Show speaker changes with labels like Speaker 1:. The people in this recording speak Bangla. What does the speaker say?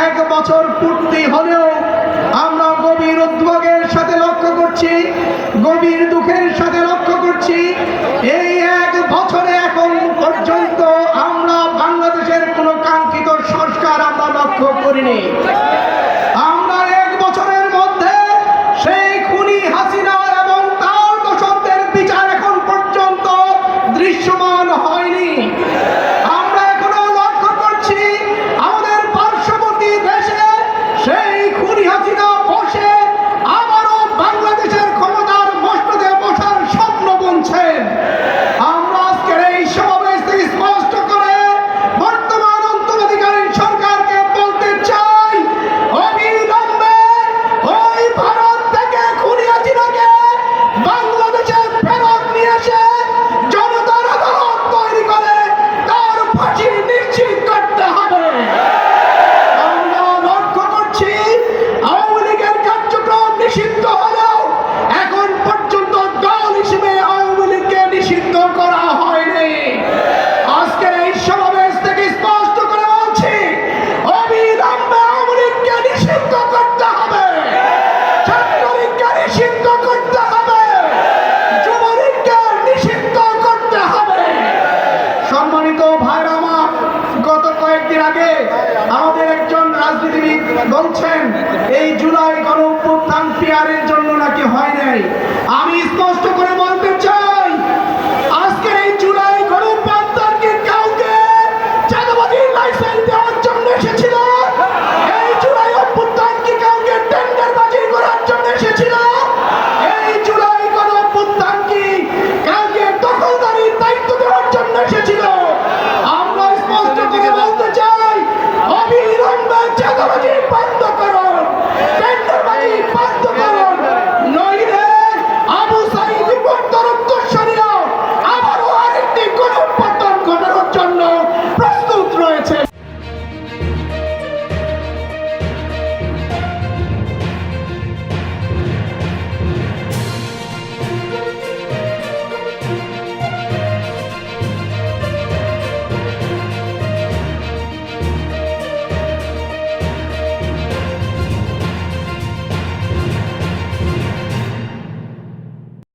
Speaker 1: 1 বছর পূর্তি হলেও আমরা গভীর উদ্বেগের সাথে লক্ষ্য করছি, গভীর দুঃখের সাথে লক্ষ্য করছি, এই 1 বছরে এখন পর্যন্ত আমরা বাংলাদেশের কোনো কাঙ্ক্ষিত সংস্কার আমরা লক্ষ্য করিনি। আমরা 1 বছরের মধ্যে সেই খুনি হাসিনা এবং তার দোষরদের বিচার এখন পর্যন্ত দৃশ্যমান হয়নি। আমরা এখনো লক্ষ্য করছি আমাদের পার্শ্ববর্তী দেশে সেই খুনি হাসিনা বসে আবারও বাংলাদেশের ক্ষমতার মসনদে বসার স্বপ্ন বুনছেন। আমরা আজকের এই সমাবেশ থেকে স্পষ্ট করে বর্তমান অন্তর্বর্তীকালীন সরকারকে বলতে চাই, অবিলম্বে ওই ভারত থেকে খুনি হাসিনাকে বাংলাদেশে ফেরত নিয়ে এসে জনতার আদালত তৈরি করে তার ফাঁসি নিশ্চিত করতে হবে। আমরা লক্ষ্য করছি আওয়ামী লীগের কার্যক্রম নিষিদ্ধ হলেও এখন পর্যন্ত দল হিসেবে আওয়ামী লীগকে নিষিদ্ধ করা হয়নি। আজকের এই সমাবেশ থেকে স্পষ্ট করে বলছি, অবিলম্বে আওয়ামী লীগকে নিষিদ্ধ করতে হবে, ছাত্রলীগকে নিষিদ্ধ করতে হবে, যুবলীগকে নিষিদ্ধ করতে হবে। সম্মানিত ভাইরা আমার, গত কয়েকদিন আগে আমাদের একজন রাজনীতিবিদ বলছেন এই জুলাই গণ অভ্যুত্থান পিয়ারের জন্য নাকি হয় নাই। আমি স্পষ্ট